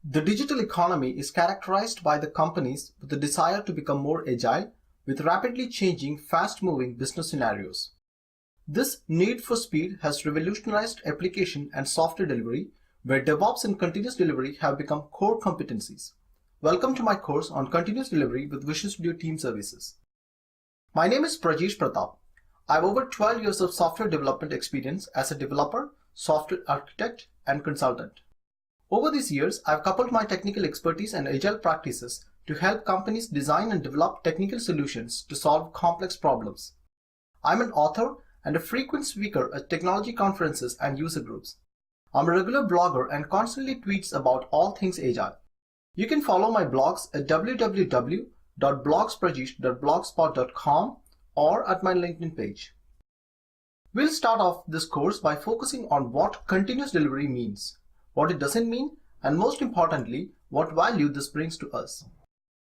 The digital economy is characterized by the companies with the desire to become more agile with rapidly changing, fast-moving business scenarios. This need for speed has revolutionized application and software delivery, where DevOps and continuous delivery have become core competencies. Welcome to my course on continuous delivery with Visual Studio Team Services. My name is Prajesh Pratap. I have over 12 years of software development experience as a developer, software architect, and consultant. Over these years, I've coupled my technical expertise and agile practices to help companies design and develop technical solutions to solve complex problems. I'm an author and a frequent speaker at technology conferences and user groups. I'm a regular blogger and constantly tweets about all things agile. You can follow my blogs at www.blogsprajesh.blogspot.com or at my LinkedIn page. We'll start off this course by focusing on what continuous delivery means, what it doesn't mean, and most importantly, what value this brings to us.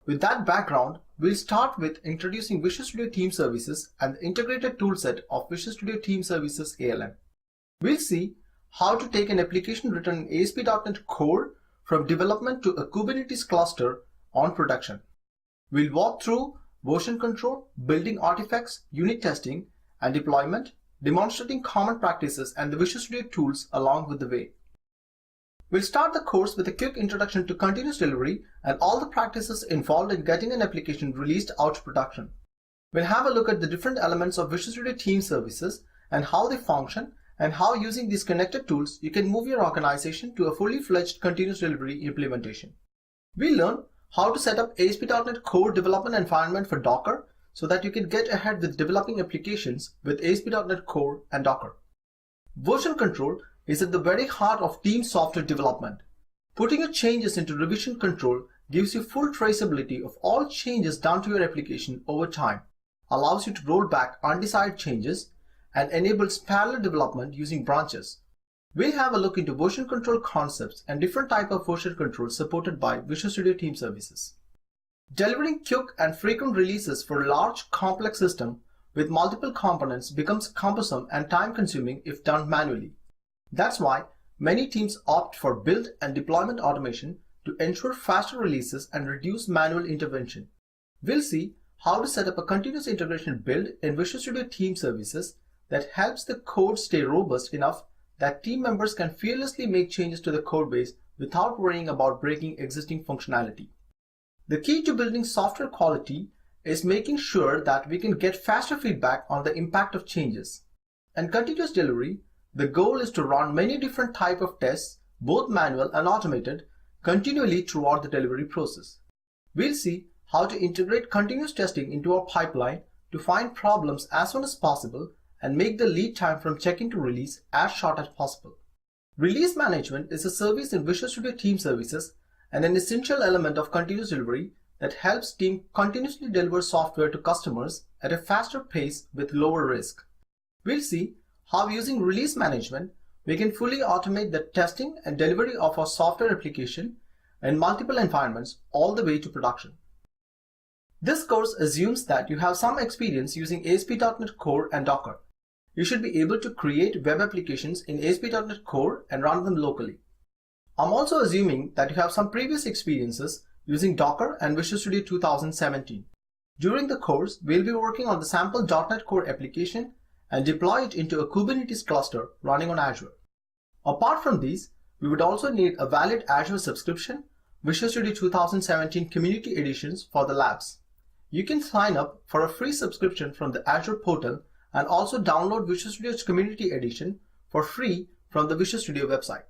With that background, we'll start with introducing Visual Studio Team Services and the integrated toolset of Visual Studio Team Services ALM. We'll see how to take an application written in ASP.NET Core from development to a Kubernetes cluster on production. We'll walk through version control, building artifacts, unit testing, and deployment, demonstrating common practices and the Visual Studio tools along with the way. We'll start the course with a quick introduction to continuous delivery and all the practices involved in getting an application released out to production. We'll have a look at the different elements of Visual Studio Team Services and how they function, and how using these connected tools you can move your organization to a fully fledged continuous delivery implementation. We'll learn how to set up ASP.NET Core development environment for Docker so that you can get ahead with developing applications with ASP.NET Core and Docker. Version control is at the very heart of team software development. Putting your changes into revision control gives you full traceability of all changes done to your application over time, allows you to roll back undesired changes, and enables parallel development using branches. We'll have a look into version control concepts and different types of version control supported by Visual Studio Team Services. Delivering quick and frequent releases for a large, complex system with multiple components becomes cumbersome and time-consuming if done manually. That's why many teams opt for build and deployment automation to ensure faster releases and reduce manual intervention. We'll see how to set up a continuous integration build in Visual Studio Team Services that helps the code stay robust enough that team members can fearlessly make changes to the code base without worrying about breaking existing functionality. The key to building software quality is making sure that we can get faster feedback on the impact of changes. And continuous delivery, the goal is to run many different types of tests, both manual and automated, continually throughout the delivery process. We'll see how to integrate continuous testing into our pipeline to find problems as soon as possible and make the lead time from check-in to release as short as possible. Release management is a service in Visual Studio Team Services and an essential element of continuous delivery that helps teams continuously deliver software to customers at a faster pace with lower risk. We'll see how using release management we can fully automate the testing and delivery of our software application in multiple environments all the way to production. This course assumes that you have some experience using ASP.NET Core and Docker. You should be able to create web applications in ASP.NET Core and run them locally. I'm also assuming that you have some previous experiences using Docker and Visual Studio 2017. During the course, we'll be working on the sample .NET Core application and deploy it into a Kubernetes cluster running on Azure. Apart from these, we would also need a valid Azure subscription, Visual Studio 2017 Community Editions for the labs. You can sign up for a free subscription from the Azure portal and also download Visual Studio's Community Edition for free from the Visual Studio website.